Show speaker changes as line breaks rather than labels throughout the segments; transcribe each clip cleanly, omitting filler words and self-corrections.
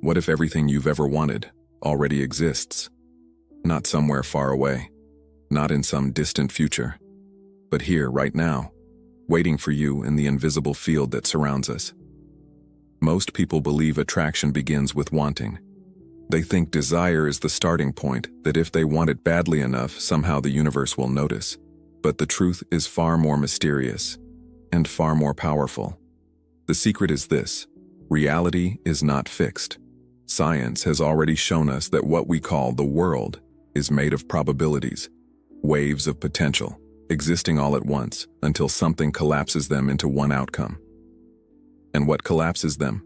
What if everything you've ever wanted already exists? Not somewhere far away, not in some distant future, but here, right now, waiting for you in the invisible field that surrounds us. Most people believe attraction begins with wanting. They think desire is the starting point, that if they want it badly enough, somehow the universe will notice. But the truth is far more mysterious and far more powerful. The secret is this: reality is not fixed. Science has already shown us that what we call the world is made of probabilities, waves of potential, existing all at once until something collapses them into one outcome. And what collapses them?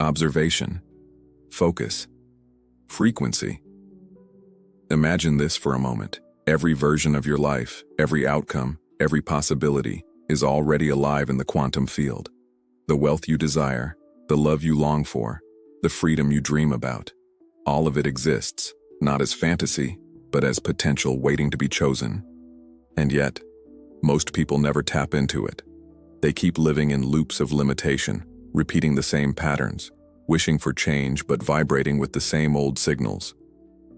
Observation, focus, frequency. Imagine this for a moment. Every version of your life, every outcome, every possibility is already alive in the quantum field. The wealth you desire, the love you long for, the freedom you dream about. All of it exists, not as fantasy, but as potential waiting to be chosen. And yet, most people never tap into it. They keep living in loops of limitation, repeating the same patterns, wishing for change but vibrating with the same old signals.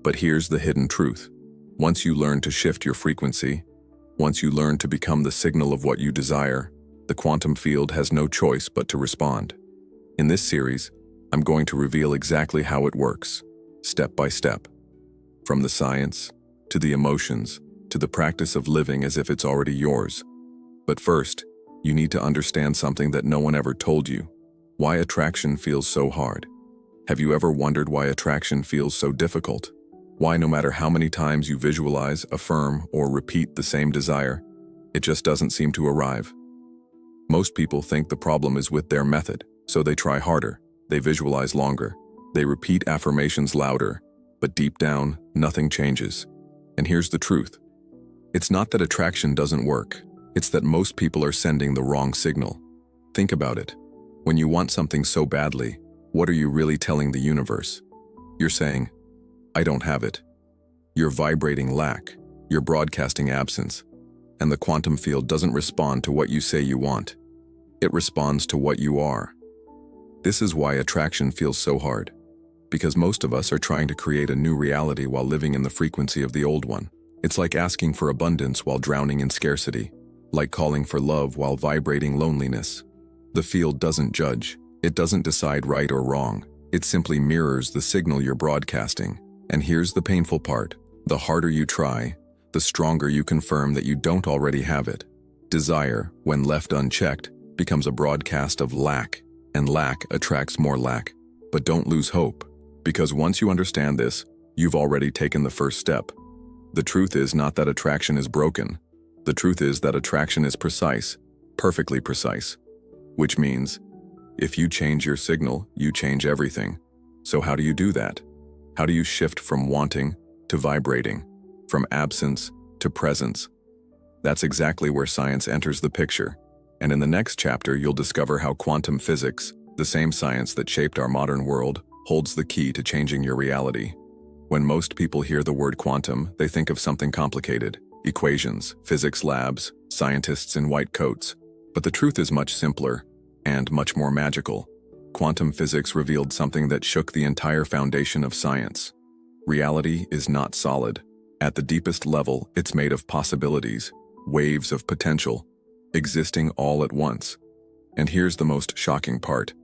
But here's the hidden truth. Once you learn to shift your frequency, once you learn to become the signal of what you desire, the quantum field has no choice but to respond. In this series, I'm going to reveal exactly how it works, step by step. From the science, to the emotions, to the practice of living as if it's already yours. But first, you need to understand something that no one ever told you: why attraction feels so hard. Have you ever wondered why attraction feels so difficult? Why no matter how many times you visualize, affirm, or repeat the same desire, it just doesn't seem to arrive? Most people think the problem is with their method, so they try harder, they visualize longer, they repeat affirmations louder, but deep down, nothing changes. And here's the truth. It's not that attraction doesn't work, it's that most people are sending the wrong signal. Think about it. When you want something so badly, what are you really telling the universe? You're saying, "I don't have it." You're vibrating lack, you're broadcasting absence, and the quantum field doesn't respond to what you say you want. It responds to what you are. This is why attraction feels so hard, because most of us are trying to create a new reality while living in the frequency of the old one. It's like asking for abundance while drowning in scarcity, like calling for love while vibrating loneliness. The field doesn't judge, it doesn't decide right or wrong, it simply mirrors the signal you're broadcasting. And here's the painful part: the harder you try, the stronger you confirm that you don't already have it. Desire, when left unchecked, becomes a broadcast of lack, and lack attracts more lack. But don't lose hope, because once you understand this, you've already taken the first step. The truth is not that attraction is broken. The truth is that attraction is precise, perfectly precise. Which means, if you change your signal, you change everything. So how do you do that? How do you shift from wanting to vibrating, from absence to presence? That's exactly where science enters the picture. And in the next chapter, you'll discover how quantum physics, the same science that shaped our modern world, holds the key to changing your reality. When most people hear the word quantum, they think of something complicated: equations, physics labs, scientists in white coats. But the truth is much simpler and much more magical. Quantum physics revealed something that shook the entire foundation of science. Reality is not solid. At the deepest level, it's made of possibilities, waves of potential, existing all at once. And here's the most shocking part.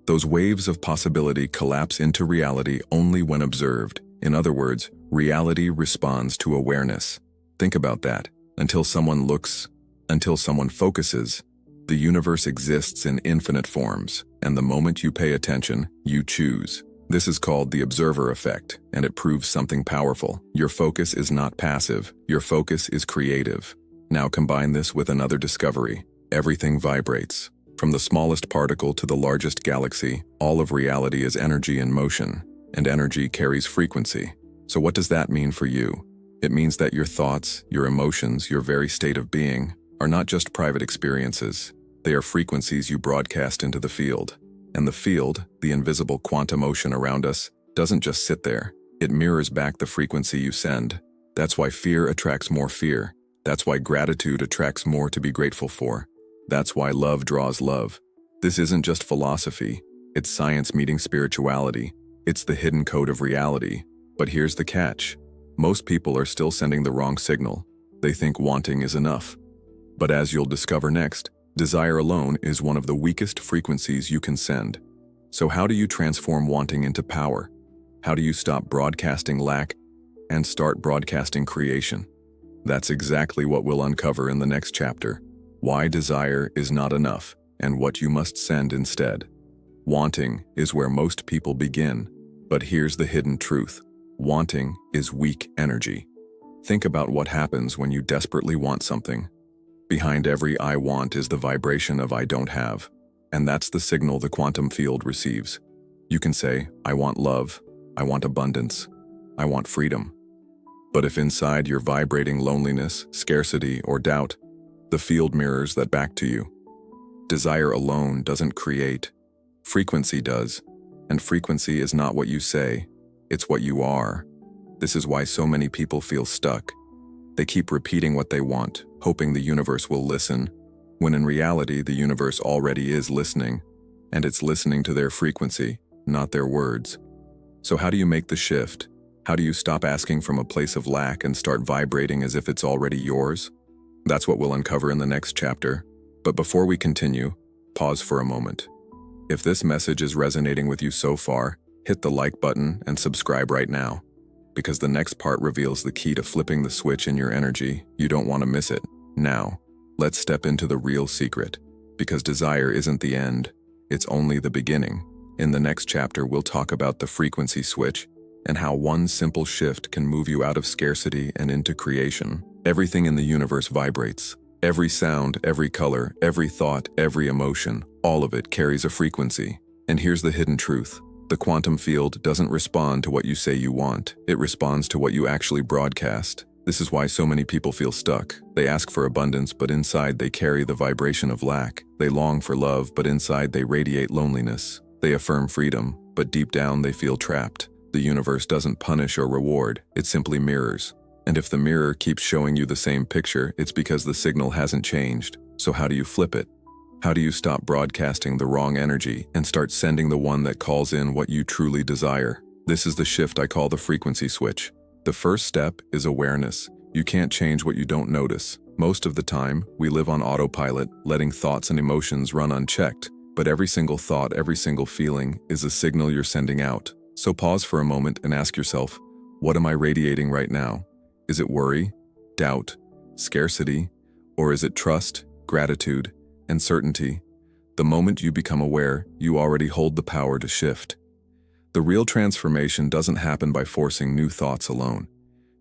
Those waves of possibility collapse into reality only when observed. In other words, reality responds to awareness. Think about that. Until someone looks, until someone focuses, the universe exists in infinite forms, and the moment you pay attention, you choose. This is called the observer effect, and it proves something powerful. Your focus is not passive, your focus is creative. Now combine this with another discovery. Everything vibrates. From the smallest particle to the largest galaxy, all of reality is energy in motion, and energy carries frequency. So what does that mean for you? It means that your thoughts, your emotions, your very state of being are not just private experiences. They are frequencies you broadcast into the field. And the field, the invisible quantum ocean around us, doesn't just sit there. It mirrors back the frequency you send. That's why fear attracts more fear. That's why gratitude attracts more to be grateful for. That's why love draws love. This isn't just philosophy. It's science meeting spirituality. It's the hidden code of reality. But here's the catch. Most people are still sending the wrong signal. They think wanting is enough. But as you'll discover next, desire alone is one of the weakest frequencies you can send. So how do you transform wanting into power? How do you stop broadcasting lack and start broadcasting creation? That's exactly what we'll uncover in the next chapter. Why desire is not enough and what you must send instead. Wanting is where most people begin. But here's the hidden truth. Wanting is weak energy. Think about what happens when you desperately want something. Behind every I want is the vibration of I don't have. And that's the signal the quantum field receives. You can say, I want love, I want abundance, I want freedom. But if inside you're vibrating loneliness, scarcity, or doubt, the field mirrors that back to you. Desire alone doesn't create. Frequency does. And frequency is not what you say, it's what you are. This is why so many people feel stuck. They keep repeating what they want, hoping the universe will listen, when in reality the universe already is listening, and it's listening to their frequency, not their words. So how do you make the shift? How do you stop asking from a place of lack and start vibrating as if it's already yours? That's what we'll uncover in the next chapter. But before we continue, pause for a moment. If this message is resonating with you so far, hit the like button and subscribe right now. Because the next part reveals the key to flipping the switch in your energy. You don't want to miss it. Now, let's step into the real secret. Because desire isn't the end, it's only the beginning. In the next chapter, we'll talk about the frequency switch and how one simple shift can move you out of scarcity and into creation. Everything in the universe vibrates. Every sound, every color, every thought, every emotion, all of it carries a frequency. And here's the hidden truth. The quantum field doesn't respond to what you say you want. It responds to what you actually broadcast. This is why so many people feel stuck. They ask for abundance, but inside they carry the vibration of lack. They long for love, but inside they radiate loneliness. They affirm freedom, but deep down they feel trapped. The universe doesn't punish or reward, it simply mirrors. And if the mirror keeps showing you the same picture, it's because the signal hasn't changed. So how do you flip it? How do you stop broadcasting the wrong energy and start sending the one that calls in what you truly desire? This is the shift I call the frequency switch. The first step is awareness. You can't change what you don't notice. Most of the time, we live on autopilot, letting thoughts and emotions run unchecked. But every single thought, every single feeling is a signal you're sending out. So pause for a moment and ask yourself, what am I radiating right now? Is it worry, doubt, scarcity, or is it trust, gratitude, and certainty? The moment you become aware, you already hold the power to shift. The real transformation doesn't happen by forcing new thoughts alone.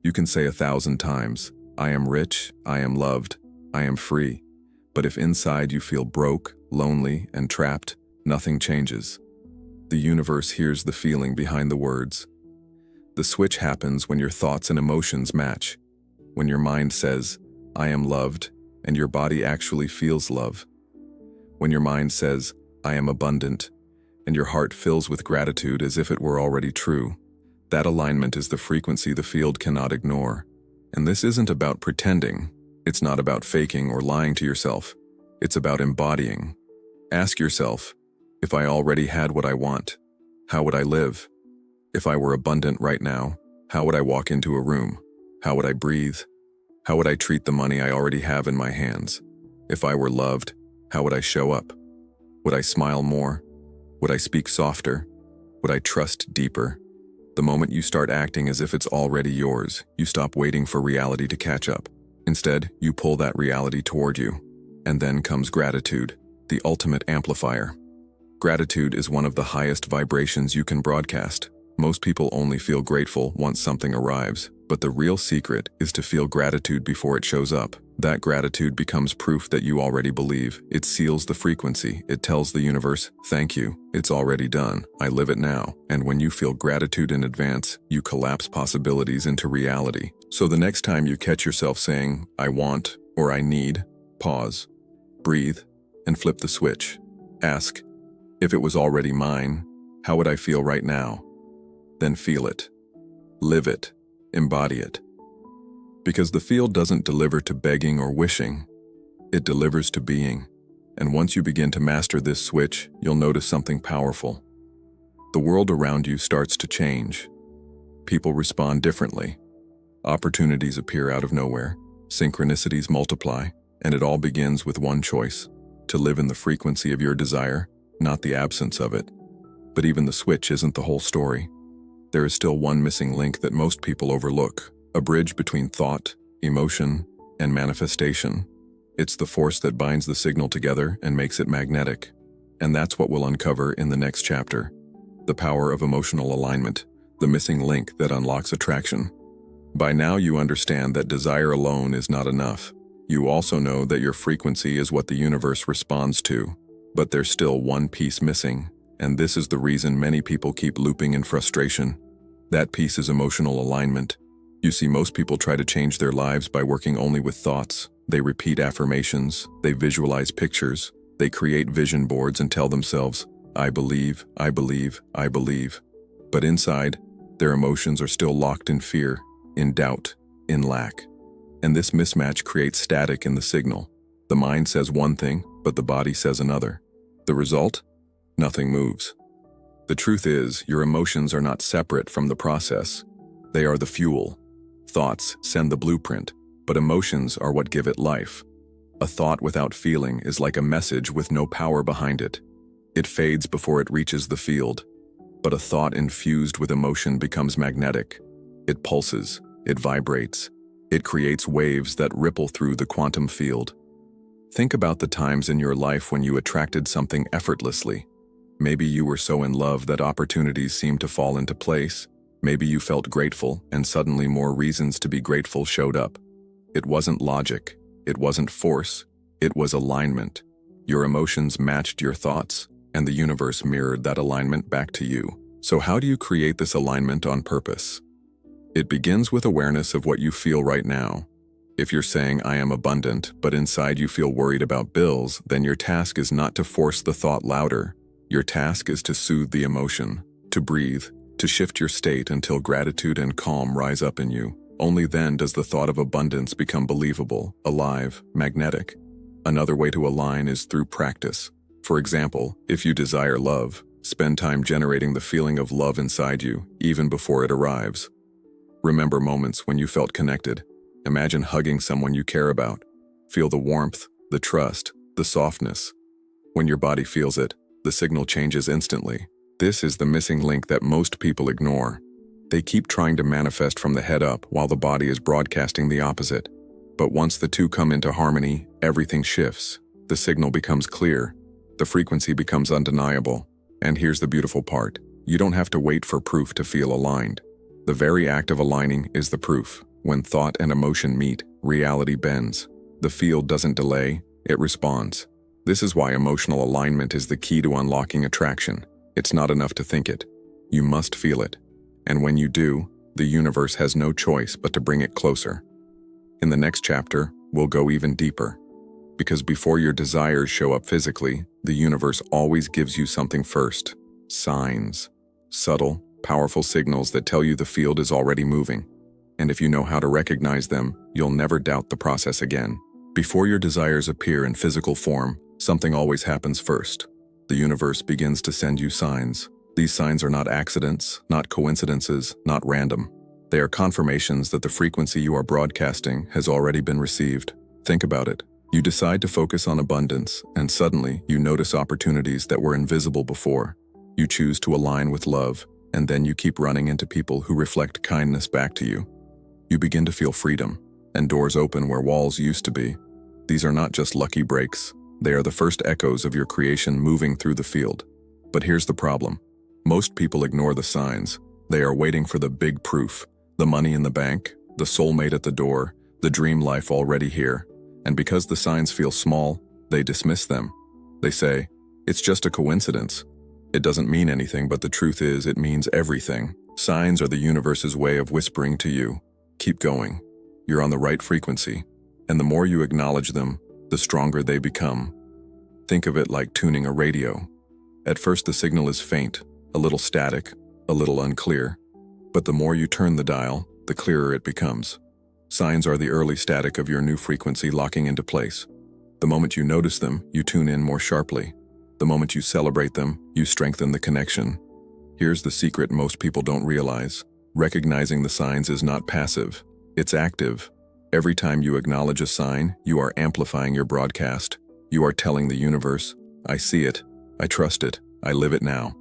You can say 1,000 times, I am rich, I am loved, I am free. But if inside you feel broke, lonely, and trapped, nothing changes. The universe hears the feeling behind the words. The switch happens when your thoughts and emotions match. When your mind says, I am loved, and your body actually feels love. When your mind says, I am abundant, and your heart fills with gratitude as if it were already true. That alignment is the frequency the field cannot ignore. And this isn't about pretending. It's not about faking or lying to yourself. It's about embodying. Ask yourself, if I already had what I want, how would I live? If I were abundant right now, how would I walk into a room? How would I breathe? How would I treat the money I already have in my hands? If I were loved, how would I show up? Would I smile more? Would I speak softer? Would I trust deeper? The moment you start acting as if it's already yours, you stop waiting for reality to catch up. Instead, you pull that reality toward you. And then comes gratitude, the ultimate amplifier. Gratitude is one of the highest vibrations you can broadcast. Most people only feel grateful once something arrives, but the real secret is to feel gratitude before it shows up. That gratitude becomes proof that you already believe. It seals the frequency. It tells the universe, thank you, it's already done. I live it now. And when you feel gratitude in advance, you collapse possibilities into reality. So the next time you catch yourself saying, I want, or I need, pause, breathe, and flip the switch. Ask, if it was already mine, how would I feel right now? Then feel it. Live it. Embody it. Because the field doesn't deliver to begging or wishing. It delivers to being. And once you begin to master this switch, you'll notice something powerful. the world around you starts to change. People respond differently. Opportunities appear out of nowhere, synchronicities multiply, and it all begins with one choice: to live in the frequency of your desire, not the absence of it. But even the switch isn't the whole story. There is still one missing link that most people overlook, a bridge between thought, emotion, and manifestation. It's the force that binds the signal together and makes it magnetic. And that's what we'll uncover in the next chapter: the power of emotional alignment, the missing link that unlocks attraction. By now you understand that desire alone is not enough. You also know that your frequency is what the universe responds to. But there's still one piece missing, and this is the reason many people keep looping in frustration. That piece is emotional alignment. You see, most people try to change their lives by working only with thoughts. They repeat affirmations, they visualize pictures, they create vision boards and tell themselves, "I believe, I believe, I believe." But inside, their emotions are still locked in fear, in doubt, in lack. And this mismatch creates static in the signal. The mind says one thing, but the body says another. The result? Nothing moves. The truth is, your emotions are not separate from the process. They are the fuel. Thoughts send the blueprint, but emotions are what give it life. A thought without feeling is like a message with no power behind it. It fades before it reaches the field. But a thought infused with emotion becomes magnetic. It pulses, it vibrates, it creates waves that ripple through the quantum field. Think about the times in your life when you attracted something effortlessly. Maybe you were so in love that opportunities seemed to fall into place. Maybe you felt grateful and suddenly more reasons to be grateful showed up. It wasn't logic, it wasn't force, it was alignment. Your emotions matched your thoughts, and the universe mirrored that alignment back to you. So how do you create this alignment on purpose? It begins with awareness of what you feel right now. If you're saying, "I am abundant," but inside you feel worried about bills, then your task is not to force the thought louder. Your task is to soothe the emotion, to breathe, to shift your state until gratitude and calm rise up in you. Only then does the thought of abundance become believable, alive, magnetic. Another way to align is through practice. For example, if you desire love, spend time generating the feeling of love inside you, even before it arrives. Remember moments when you felt connected. Imagine hugging someone you care about. Feel the warmth, the trust, the softness. When your body feels it, the signal changes instantly. This is the missing link that most people ignore. They keep trying to manifest from the head up while the body is broadcasting the opposite. But once the two come into harmony, everything shifts. The signal becomes clear. The frequency becomes undeniable. And here's the beautiful part. You don't have to wait for proof to feel aligned. The very act of aligning is the proof. When thought and emotion meet, reality bends. The field doesn't delay, it responds. This is why emotional alignment is the key to unlocking attraction. It's not enough to think it. You must feel it. And when you do, the universe has no choice but to bring it closer. In the next chapter, we'll go even deeper. Because before your desires show up physically, the universe always gives you something first. Signs. Subtle, powerful signals that tell you the field is already moving. And if you know how to recognize them, you'll never doubt the process again. Before your desires appear in physical form, something always happens first. The universe begins to send you signs. These signs are not accidents, not coincidences, not random. They are confirmations that the frequency you are broadcasting has already been received. Think about it. You decide to focus on abundance, and suddenly you notice opportunities that were invisible before. You choose to align with love, and then you keep running into people who reflect kindness back to you. You begin to feel freedom, and doors open where walls used to be. These are not just lucky breaks. They are the first echoes of your creation moving through the field. But here's the problem. Most people ignore the signs. They are waiting for the big proof, the money in the bank, the soulmate at the door, the dream life already here. And because the signs feel small, they dismiss them. They say, "It's just a coincidence." It doesn't mean anything, but the truth is, it means everything. Signs are the universe's way of whispering to you, "Keep going. You're on the right frequency." And the more you acknowledge them, the stronger they become. Think of it like tuning a radio. At first the signal is faint, a little static, a little unclear. But the more you turn the dial, the clearer it becomes. Signs are the early static of your new frequency locking into place. The moment you notice them, you tune in more sharply. The moment you celebrate them, you strengthen the connection. Here's the secret most people don't realize. Recognizing the signs is not passive, it's active. Every time you acknowledge a sign, you are amplifying your broadcast. You are telling the universe, I see it, I trust it, I live it now.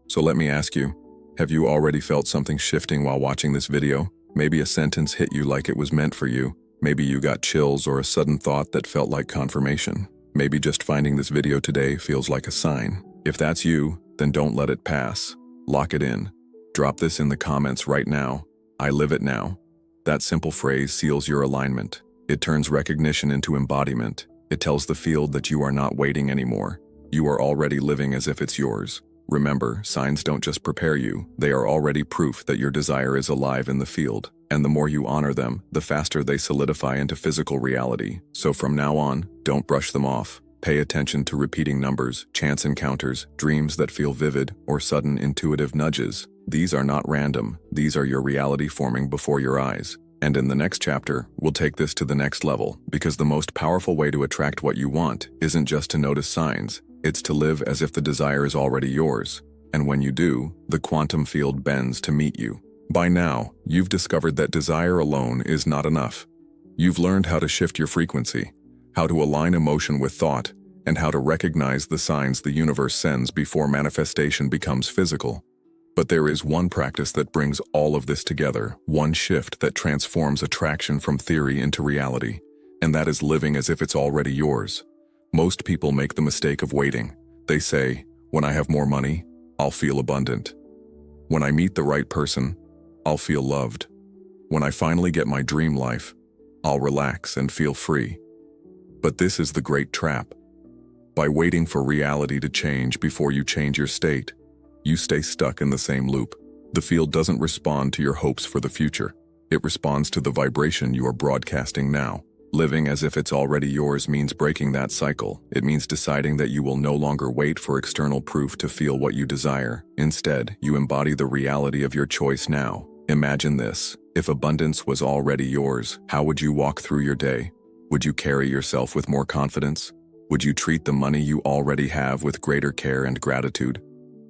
So let me ask you, have you already felt something shifting while watching this video? Maybe a sentence hit you like it was meant for you. Maybe you got chills or a sudden thought that felt like confirmation. Maybe just finding this video today feels like a sign. If that's you, then don't let it pass. Lock it in. Drop this in the comments right now. I live it now. That simple phrase seals your alignment. It turns recognition into embodiment. It tells the field that you are not waiting anymore. You are already living as if it's yours. Remember, signs don't just prepare you, they are already proof that your desire is alive in the field. And the more you honor them, the faster they solidify into physical reality. So from now on, don't brush them off. Pay attention to repeating numbers, chance encounters, dreams that feel vivid, or sudden intuitive nudges. These are not random, these are your reality forming before your eyes. And in the next chapter, we'll take this to the next level, because the most powerful way to attract what you want isn't just to notice signs, it's to live as if the desire is already yours. And when you do, the quantum field bends to meet you. By now, you've discovered that desire alone is not enough. You've learned how to shift your frequency, how to align emotion with thought, and how to recognize the signs the universe sends before manifestation becomes physical. But there is one practice that brings all of this together, one shift that transforms attraction from theory into reality, and that is living as if it's already yours. Most people make the mistake of waiting. They say, when I have more money, I'll feel abundant. When I meet the right person, I'll feel loved. When I finally get my dream life, I'll relax and feel free. But this is the great trap. By waiting for reality to change before you change your state, you stay stuck in the same loop. The field doesn't respond to your hopes for the future. It responds to the vibration you are broadcasting now. Living as if it's already yours means breaking that cycle. It means deciding that you will no longer wait for external proof to feel what you desire. Instead, you embody the reality of your choice now. Imagine this. If abundance was already yours, how would you walk through your day? Would you carry yourself with more confidence? Would you treat the money you already have with greater care and gratitude?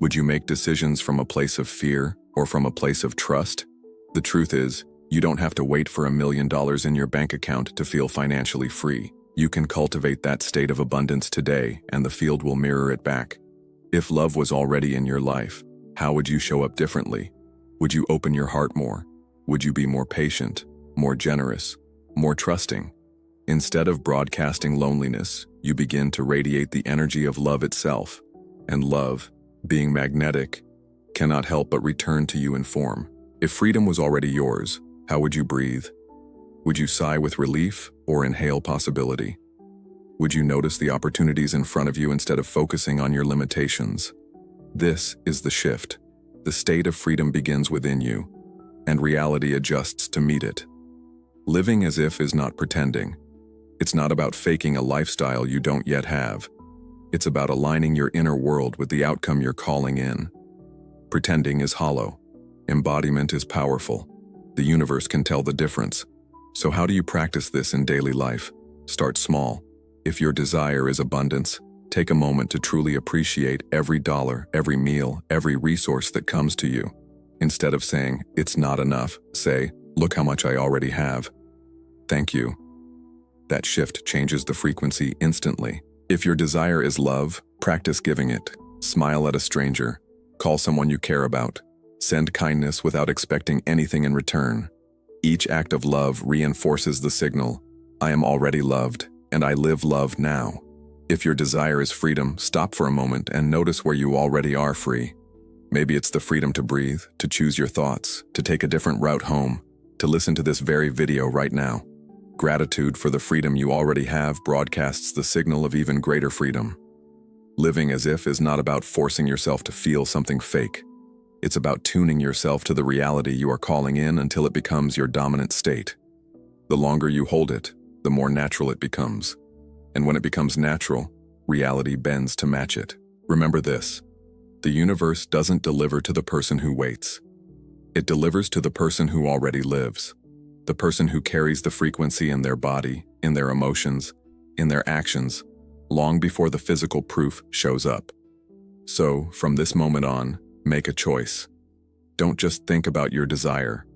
Would you make decisions from a place of fear or from a place of trust? The truth is, you don't have to wait for $1 million in your bank account to feel financially free. You can cultivate that state of abundance today, and the field will mirror it back. If love was already in your life, how would you show up differently? Would you open your heart more? Would you be more patient, more generous, more trusting? Instead of broadcasting loneliness, you begin to radiate the energy of love itself. And love, being magnetic, cannot help but return to you in form. If freedom was already yours, how would you breathe? Would you sigh with relief or inhale possibility? Would you notice the opportunities in front of you instead of focusing on your limitations? This is the shift. The state of freedom begins within you, and reality adjusts to meet it. Living as if is not pretending. It's not about faking a lifestyle you don't yet have. It's about aligning your inner world with the outcome you're calling in. Pretending is hollow. Embodiment is powerful. The universe can tell the difference. So how do you practice this in daily life? Start small. If your desire is abundance, take a moment to truly appreciate every dollar, every meal, every resource that comes to you. Instead of saying, it's not enough, say, look how much I already have. Thank you. That shift changes the frequency instantly. If your desire is love, practice giving it. Smile at a stranger. Call someone you care about. Send kindness without expecting anything in return. Each act of love reinforces the signal, I am already loved, and I live love now. If your desire is freedom, stop for a moment and notice where you already are free. Maybe it's the freedom to breathe, to choose your thoughts, to take a different route home, to listen to this very video right now. Gratitude for the freedom you already have broadcasts the signal of even greater freedom. Living as if is not about forcing yourself to feel something fake. It's about tuning yourself to the reality you are calling in until it becomes your dominant state. The longer you hold it, the more natural it becomes. And when it becomes natural, reality bends to match it. Remember this: the universe doesn't deliver to the person who waits. It delivers to the person who already lives. The person who carries the frequency in their body, in their emotions, in their actions, long before the physical proof shows up. So, from this moment on, Make a choice. Don't just think about your desire.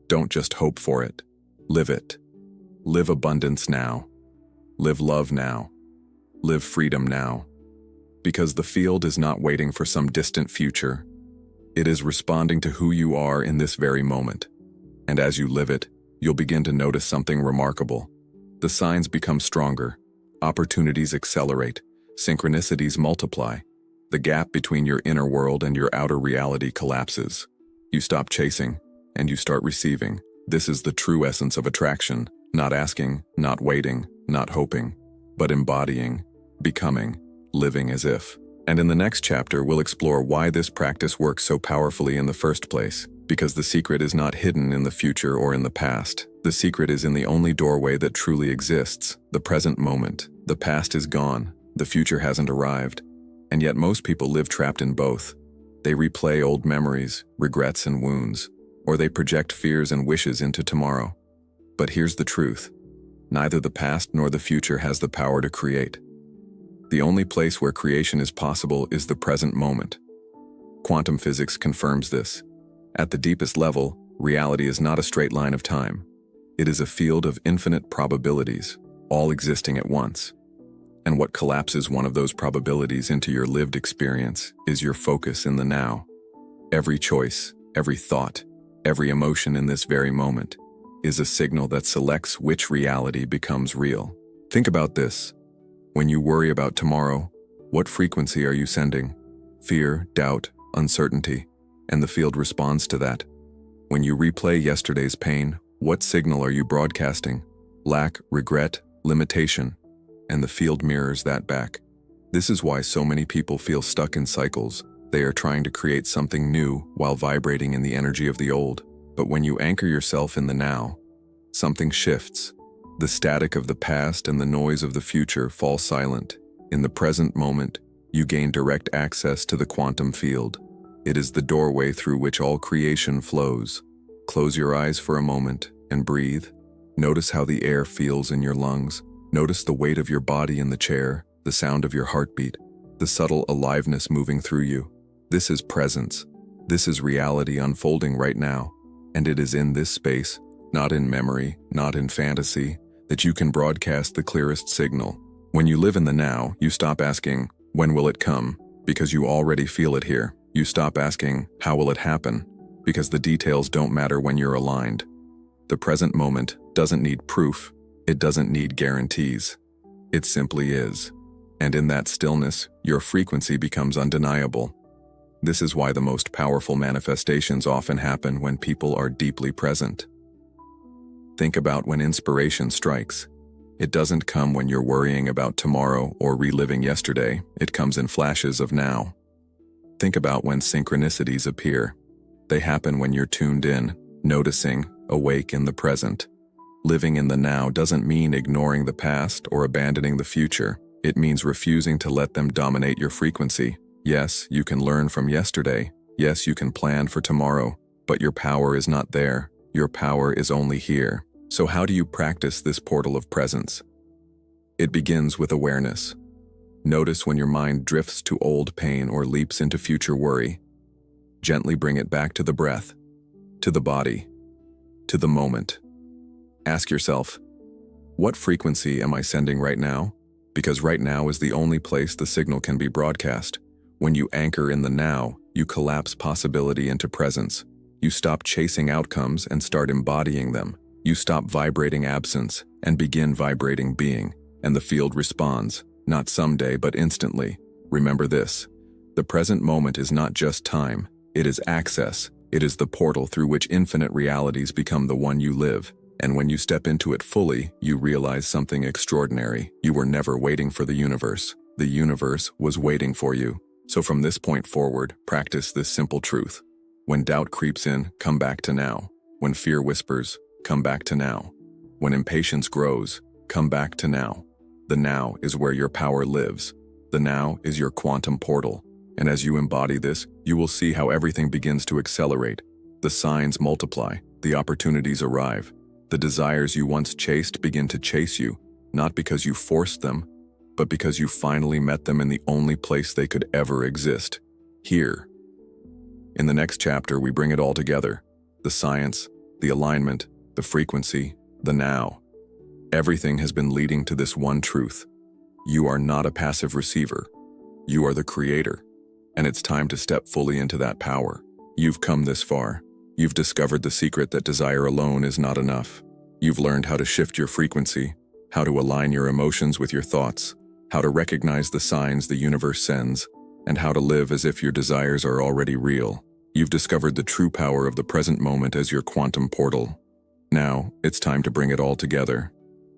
Don't just hope for it. Live it. Live abundance now. Live love now. Live freedom now. Because the field is not waiting for some distant future. It is responding to who you are in this very moment. And as you live it, you'll begin to notice something remarkable. The signs become stronger. Opportunities accelerate. Synchronicities multiply. The gap between your inner world and your outer reality collapses. You stop chasing, and you start receiving. This is the true essence of attraction. Not asking, not waiting, not hoping, but embodying, becoming, living as if. And in the next chapter, we'll explore why this practice works so powerfully in the first place. Because the secret is not hidden in the future or in the past. The secret is in the only doorway that truly exists, the present moment. The past is gone, the future hasn't arrived. And yet most people live trapped in both. They replay old memories, regrets and wounds, or they project fears and wishes into tomorrow. But here's the truth. Neither the past nor the future has the power to create. The only place where creation is possible is the present moment. Quantum physics confirms this. At the deepest level, reality is not a straight line of time. It is a field of infinite probabilities, all existing at once. And what collapses one of those probabilities into your lived experience is your focus in the now. Every choice, every thought, every emotion in this very moment is a signal that selects which reality becomes real. Think about this. When you worry about tomorrow, what frequency are you sending? Fear, doubt, uncertainty, and the field responds to that. When you replay yesterday's pain, what signal are you broadcasting? Lack, regret, limitation, and the field mirrors that back. This is why so many people feel stuck in cycles. They are trying to create something new while vibrating in the energy of the old. But when you anchor yourself in the now, something shifts. The static of the past and the noise of the future fall silent. In the present moment, you gain direct access to the quantum field. It is the doorway through which all creation flows. Close your eyes for a moment and breathe. Notice how the air feels in your lungs. Notice the weight of your body in the chair, the sound of your heartbeat, the subtle aliveness moving through you. This is presence. This is reality unfolding right now. And it is in this space, not in memory, not in fantasy, that you can broadcast the clearest signal. When you live in the now, you stop asking, when will it come? Because you already feel it here. You stop asking, how will it happen? Because the details don't matter when you're aligned. The present moment doesn't need proof. It doesn't need guarantees. It simply is. And in that stillness, your frequency becomes undeniable. This is why the most powerful manifestations often happen when people are deeply present. Think about when inspiration strikes. It doesn't come when you're worrying about tomorrow or reliving yesterday. It comes in flashes of now. Think about when synchronicities appear. They happen when you're tuned in, noticing, awake in the present. Living in the now doesn't mean ignoring the past or abandoning the future. It means refusing to let them dominate your frequency. Yes, you can learn from yesterday. Yes, you can plan for tomorrow. But your power is not there. Your power is only here. So how do you practice this portal of presence? It begins with awareness. Notice when your mind drifts to old pain or leaps into future worry. Gently bring it back to the breath, to the body, to the moment. Ask yourself, what frequency am I sending right now? Because right now is the only place the signal can be broadcast. When you anchor in the now, you collapse possibility into presence. You stop chasing outcomes and start embodying them. You stop vibrating absence and begin vibrating being. And the field responds, not someday but instantly. Remember this, the present moment is not just time, it is access. It is the portal through which infinite realities become the one you live. And when you step into it fully, you realize something extraordinary. You were never waiting for the universe. The universe was waiting for you. So from this point forward, practice this simple truth. When doubt creeps in, come back to now. When fear whispers, come back to now. When impatience grows, come back to now. The now is where your power lives. The now is your quantum portal. And as you embody this, you will see how everything begins to accelerate. The signs multiply, the opportunities arrive. The desires you once chased begin to chase you, not because you forced them, but because you finally met them in the only place they could ever exist. Here. In the next chapter, we bring it all together. The science, the alignment, the frequency, the now. Everything has been leading to this one truth. You are not a passive receiver. You are the creator. And it's time to step fully into that power. You've come this far. You've discovered the secret that desire alone is not enough. You've learned how to shift your frequency, how to align your emotions with your thoughts, how to recognize the signs the universe sends, and how to live as if your desires are already real. You've discovered the true power of the present moment as your quantum portal. Now, it's time to bring it all together.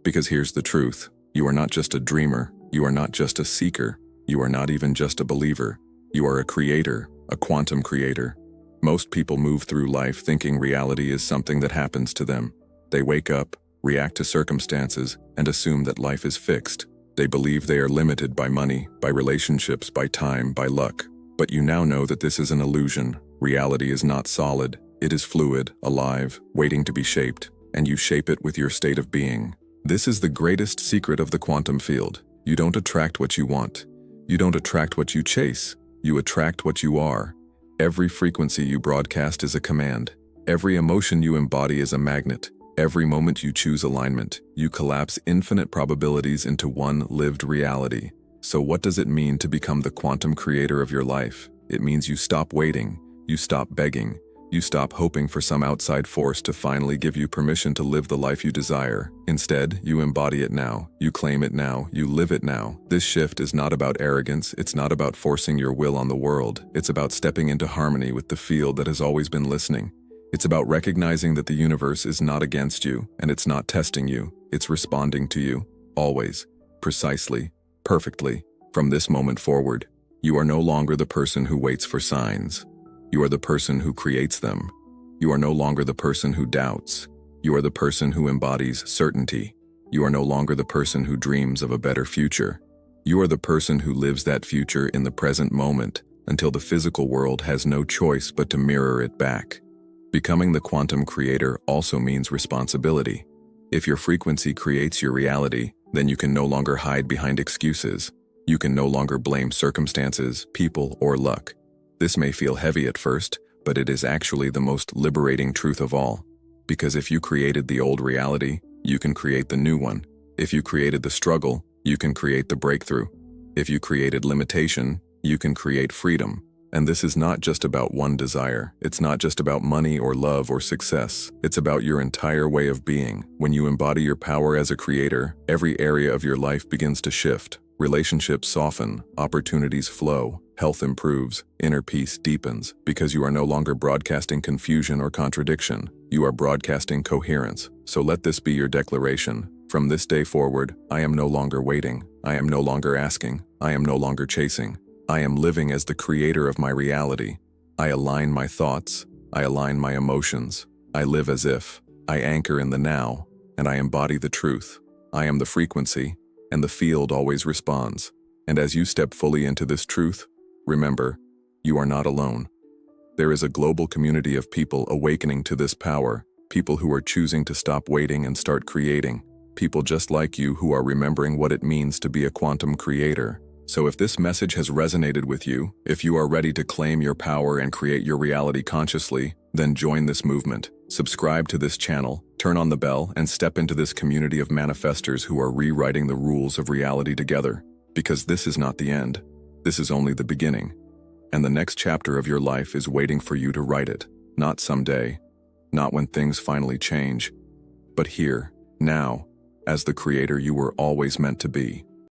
Because here's the truth. You are not just a dreamer. You are not just a seeker. You are not even just a believer. You are a creator, a quantum creator. Most people move through life thinking reality is something that happens to them. They wake up, react to circumstances, and assume that life is fixed. They believe they are limited by money, by relationships, by time, by luck. But you now know that this is an illusion. Reality is not solid. It is fluid, alive, waiting to be shaped, and you shape it with your state of being. This is the greatest secret of the quantum field. You don't attract what you want. You don't attract what you chase. You attract what you are. Every frequency you broadcast is a command. Every emotion you embody is a magnet. Every moment you choose alignment, you collapse infinite probabilities into one lived reality. So what does it mean to become the quantum creator of your life? It means you stop waiting, you stop begging, you stop hoping for some outside force to finally give you permission to live the life you desire. Instead, you embody it now, you claim it now, you live it now. This shift is not about arrogance, it's not about forcing your will on the world. It's about stepping into harmony with the field that has always been listening. It's about recognizing that the universe is not against you, and it's not testing you. It's responding to you, always, precisely, perfectly. From this moment forward, you are no longer the person who waits for signs. You are the person who creates them. You are no longer the person who doubts. You are the person who embodies certainty. You are no longer the person who dreams of a better future. You are the person who lives that future in the present moment until the physical world has no choice but to mirror it back. Becoming the quantum creator also means responsibility. If your frequency creates your reality, then you can no longer hide behind excuses. You can no longer blame circumstances, people, or luck. This may feel heavy at first, but it is actually the most liberating truth of all. Because if you created the old reality, you can create the new one. If you created the struggle, you can create the breakthrough. If you created limitation, you can create freedom. And this is not just about one desire. It's not just about money or love or success. It's about your entire way of being. When you embody your power as a creator, every area of your life begins to shift. Relationships soften, opportunities flow, health improves, inner peace deepens, because you are no longer broadcasting confusion or contradiction. You are broadcasting coherence. So let this be your declaration. From this day forward, I am no longer waiting. I am no longer asking. I am no longer chasing. I am living as the creator of my reality. I align my thoughts. I align my emotions. I live as if. I anchor in the now, and I embody the truth. I am the frequency, and the field always responds. And as you step fully into this truth, remember, you are not alone. There is a global community of people awakening to this power, people who are choosing to stop waiting and start creating, people just like you who are remembering what it means to be a quantum creator. So if this message has resonated with you, if you are ready to claim your power and create your reality consciously, then join this movement. Subscribe to this channel, turn on the bell, and step into this community of manifestors who are rewriting the rules of reality together. Because this is not the end. This is only the beginning. And the next chapter of your life is waiting for you to write it. Not someday, not when things finally change, but here, now, as the creator you were always meant to be.